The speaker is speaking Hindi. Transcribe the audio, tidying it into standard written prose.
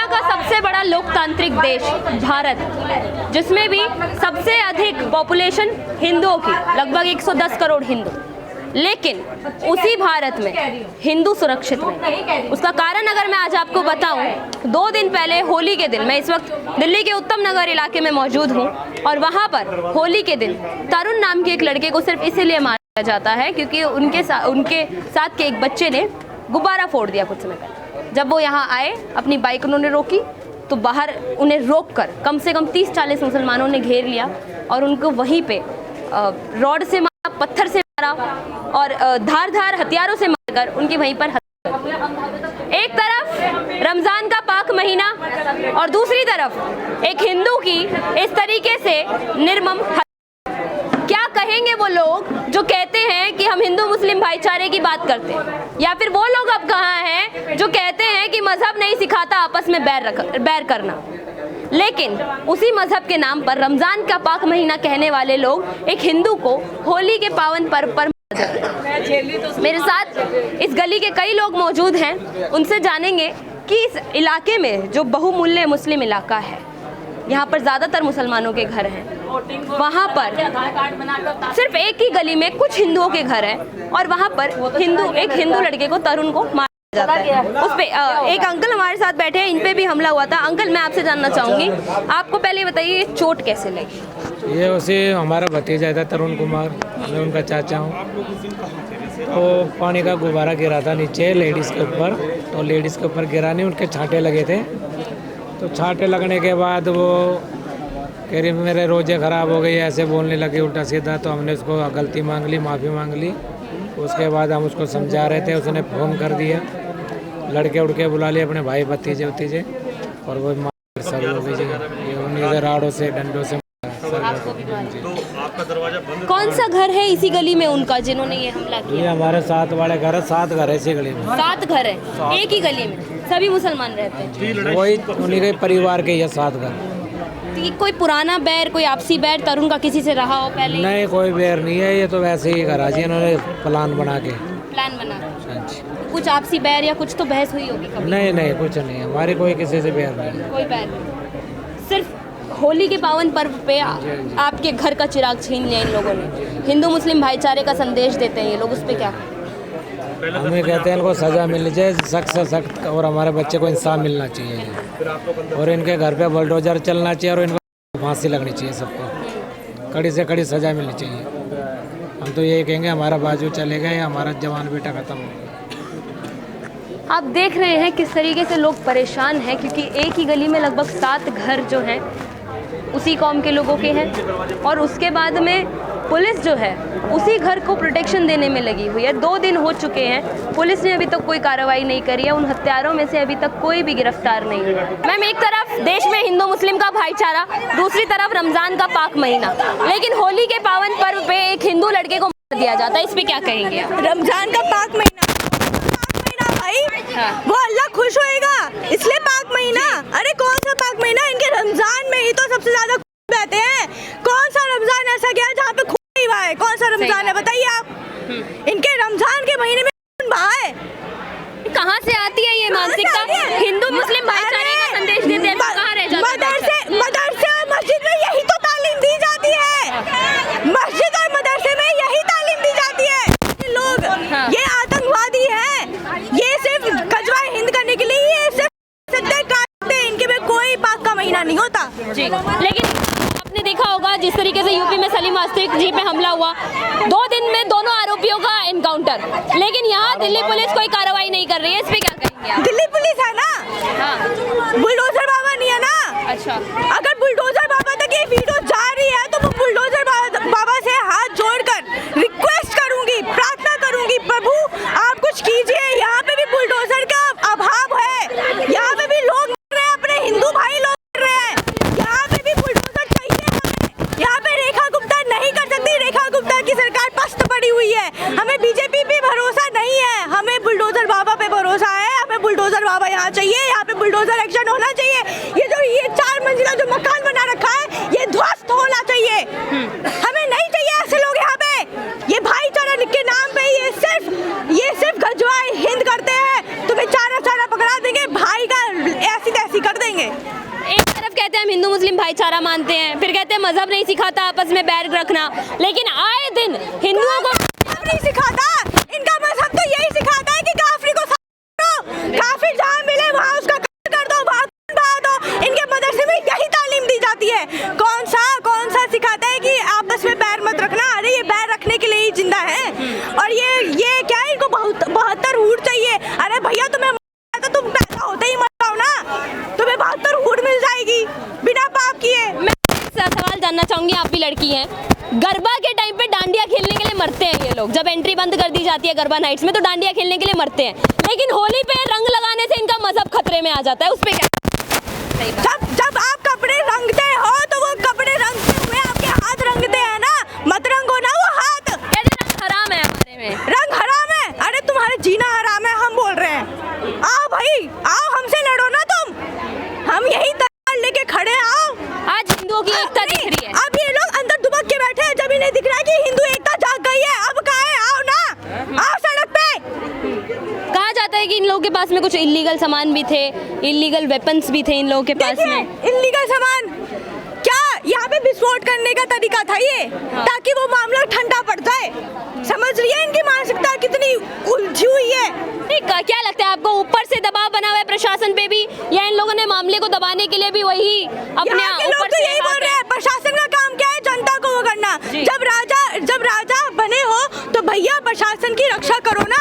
दुनिया का सबसे बड़ा लोकतांत्रिक देश भारत, जिसमें भी सबसे अधिक पॉपुलेशन हिंदुओं की, लगभग 110 करोड़ हिंदू, लेकिन उसी भारत में हिंदू सुरक्षित नहीं। उसका कारण अगर मैं आज आपको बताऊं, 2 दिन पहले होली के दिन, मैं इस वक्त दिल्ली के उत्तम नगर इलाके में मौजूद हूं और वहां पर होली के दिन तरुण नाम के एक लड़के को सिर्फ इसीलिए मारा जाता है क्योंकि उनके साथ के एक बच्चे ने गुब्बारा फोड़ दिया कुछ समय पहले। जब वो यहाँ आए, अपनी बाइक उन्होंने रोकी तो बाहर उन्हें रोककर कम से कम 30-40 मुसलमानों ने घेर लिया और उनको वहीं पे रॉड से मारा, पत्थर से मारा और धार हथियारों से मारकर उनकी वहीं पर हत्या। एक तरफ रमज़ान का पाक महीना और दूसरी तरफ एक हिंदू की इस तरीके से निर्मम हत्या। क्या कहेंगे वो लोग जो कहते हैं कि हम हिंदू मुस्लिम भाईचारे की बात करते हैं, या फिर वो लोग अब कहाँ हैं जो कहते हैं कि मजहब नहीं सिखाता आपस में बैर करना, लेकिन उसी मजहब के नाम पर रमज़ान का पाक महीना कहने वाले लोग एक हिंदू को होली के पावन पर्व पर मेरे साथ इस गली के कई लोग मौजूद हैं, उनसे जानेंगे कि इस इलाके में जो बहुमूल्य मुस्लिम इलाका है, यहाँ पर ज़्यादातर मुसलमानों के घर हैं, वहाँ पर सिर्फ एक ही गली में कुछ हिंदुओं के घर हैं और वहाँ पर एक हिंदू लड़के को, तरुण को मारा जाता है। उस पे एक अंकल हमारे साथ बैठे हैं, इन पे भी हमला हुआ था। अंकल, मैं आपसे जानना चाहूँगी, आपको पहले बताइए ये चोट कैसे लगी? ये उसे हमारा भतीजा था तरुण कुमार, मैं उनका चाचा हूँ। तो पानी का गुब्बारा गिरा था नीचे लेडीज़ के ऊपर, तो लेडीज़ के ऊपर गिरा नहीं, उनके छांटे लगे थे। तो छांटे लगने के बाद वो कह रही मेरे रोज़े ख़राब हो गई, ऐसे बोलने लगे उल्टा सीधा। तो हमने उसको गलती मांग ली, माफ़ी मांग ली। उसके बाद हम उसको समझा रहे थे, उसने फ़ोन कर दिया, लड़के उड़के बुला लिए अपने भाई भतीजे और वो सर हो गई जी, उन्हीं राड़ों से डंडों से। कौन सा घर है इसी गली में उनका जिन्होंने ये हमला किया? ये हमारे साथ वाले घर है, 7 घर है इसी गली में। 7 घर है, एक ही गली में सभी मुसलमान रहते हैं? वही उन्हीं के परिवार के ये 7 घर। तो कोई पुराना बैर, कोई आपसी बैर तरुण का किसी से रहा हो पहले? नहीं, कोई बैर नहीं है, ये तो वैसे ही करा जी इन्होंने प्लान बना कुछ आपसी बैर या कुछ तो बहस हुई होगी कभी? नहीं, कुछ नहीं, हमारी कोई किसी से बैर नहीं। कोई बैर नहीं, सिर्फ होली के पावन पर्व पे आपके घर का चिराग छीन लिया इन लोगों ने। हिंदू मुस्लिम भाईचारे का संदेश देते हैं ये लोग, उस पर क्या? हमें कहते हैं इनको सज़ा मिलनी चाहिए, सख्त से सख्त, और हमारे बच्चे को इंसाफ मिलना चाहिए और इनके घर पे बुलडोजर चलना चाहिए और इनको फांसी लगनी चाहिए, सबको कड़ी से कड़ी सज़ा मिलनी चाहिए। हम तो यही कहेंगे, हमारा बाजू चलेगा या हमारा जवान बेटा ख़त्म हो गया। आप देख रहे हैं किस तरीके से लोग परेशान हैं, क्योंकि एक ही गली में लगभग 7 घर जो हैं उसी कौम के लोगों के हैं और उसके बाद में पुलिस जो है उसी घर को प्रोटेक्शन देने में लगी हुई है। 2 दिन हो चुके हैं, पुलिस ने अभी तक कोई कार्रवाई नहीं करी है, उन हत्यारों में से अभी तक कोई भी गिरफ्तार नहीं हुआ। मैम, एक तरफ देश में हिंदू मुस्लिम का भाईचारा, दूसरी तरफ रमज़ान का पाक महीना, लेकिन होली के पावन पर्व पे एक हिंदू लड़के को मार दिया जाता है, इस पर क्या कहेंगे? रमज़ान का पाक महीना भाई, वो अल्लाह खुश होएगा इसलिए पाक महीना। अरे कौन सा पाक महीना, इनके रमजान में ही तो सबसे ज्यादा रहते हैं। कौन सा रमजान ऐसा गया जहाँ पे खून नहीं बहा है? कौन सा रमजान है बताइए आप? इनके रमजान के महीने में खून बहा है। कहाँ से आती है ये मानसिकता? हिंदू मुस्लिम भाईचारे का संदेश देते हैं, कहाँ रह जाते हैं? मदरसे और मस्जिद में यही तो तालीम दी जाती है, मस्जिद और मदरसे में यही तालीम दी जाती है। लोग ये आतंकवादी है, ये सिर्फ गजवा हिंद करने के लिए ये सिर्फ सत्ते काटते हैं, इनके में कोई पाक का महीना नहीं होता जी। लेकिन आपने देखा होगा जिस तरीके से यूपी में सलीम आस्तिक जी पे हमला हुआ, 2 दिन में दोनों आरोपियों का एनकाउंटर, लेकिन यहाँ दिल्ली पुलिस कोई कार्रवाई नहीं कर रही है, इस पे क्या कहेंगे? दिल्ली पुलिस है ना, बुलडोजर बाबा नहीं है ना। अच्छा, अगर बुलडोजर बाबा तक ये वीडियो जा रही है तो वो बुलडोजर बाबा से हाथ जोड़कर रिक्वेस्ट करूंगी, प्रार्थना करूंगी, प्रभु आप कुछ कीजिए। यहाँ पे भी बुलडोजर का अभाव है, यहाँ पे भी लोग मर रहे हैं, अपने हिंदू भाई लोग मर रहे हैं, यहाँ पे भी बुलडोजर चाहिए हमें। यहाँ पे रेखा गुप्ता नहीं कर सकती, रेखा गुप्ता की सरकार पस्त पड़ी हुई है। हमें बीजेपी पे भरोसा नहीं है, हमें बुलडोजर बाबा पे भरोसा है। हमें बुलडोजर बाबा यहाँ चाहिए, यहाँ पे बुलडोजर एक्शन होना चाहिए। ये 4 मंजिला जो मकान बना रखा है ये ध्वस्त होना चाहिए। हमें नहीं चाहिए ऐसे लोग यहाँ पे। ये भाईचारा के नाम पे ये सिर्फ गजवा हिंद करते हैं, तुम्हें चारा पकड़ा देंगे, भाई का ऐसी तैसी कर करेंगे। एक तरफ कहते हैं हम हिंदू मुस्लिम भाईचारा मानते हैं, फिर कहते हैं मजहब नहीं सिखाता आपस में बैर रखना, लेकिन आए दिन हिंदुओं को नहीं सिखाता, इनका मजहब तो यही सिखाता है कि काफिर को काफिर जहाँ मिले वहाँ उसका कत्ल कर दो, बहा दो। इनके मदरसे में यही तालीम दी जाती है। कौन सा सिखाता है कि आपस में बैर मत रखना? अरे ये बैर रखने के लिए ही जिंदा है। और ये क्या है, इनको 72 हूर चाहिए। अरे भैया तुम्हें तो तुम पैदा होते ही मर जाओ ना, तुम्हें 72 हूर मिल जाएगी बिना पाप किए। मैं सवाल जानना चाहूंगी, आप भी लड़की हैं, गरबा के टाइम पे डांडिया खेलने के लिए मरते हैं ये लोग, जब एंट्री बंद कर दी जाती है गरबा नाइट्स में तो डांडिया खेलने के लिए मरते हैं, लेकिन होली पे रंग लगाने से इनका मजहब खतरे में आ जाता है, उस पे क्या? जब आप कपड़े रंगते हो तो वो कपड़े रंगते हुए आपके हाथ रंगते हैं ना, मत रंगो ना वो हाथ। कहते रंग हराम है हमारे में। रंग हराम है? अरे तुम्हारे जीना हराम है, हम बोल रहे हैं। आओ भाई आओ, हमसे लड़ो ना तुम, हम यही तलवार लेके खड़े हैं, आओ। आज हिंदुओं की एकता दिख रही है। अब ये लोग अंदर दुबक के बैठे हैं, जब इन्हें दिख रहा है कि हिंदू एकता जाग गई है। अब कहाँ है? आओ ना, आओ सड़क पे। कहा जाता है कि इन लोगों के पास में कुछ इलीगल सामान भी थे, इलीगल वेपन्स भी थे इन लोगों के पास में। इल्लीगल सामान क्या? यहाँ पे विस्फोट करने का तरीका था ये, ताकि वो मामला ठंडा पड़ जाए। समझ रही है इनकी मानसिकता कितनी उलझी हुई है? क्या लगता है आपको, ऊपर से दबाव बना हुआ है प्रशासन पे भी, या इन लोगों ने मामले को दबाने के लिए भी वही अपने लोग तो यही बोल रहे हैं, प्रशासन का काम क्या है? जनता को वो करना। जब राजा बने हो तो भैया प्रशासन की रक्षा करो ना।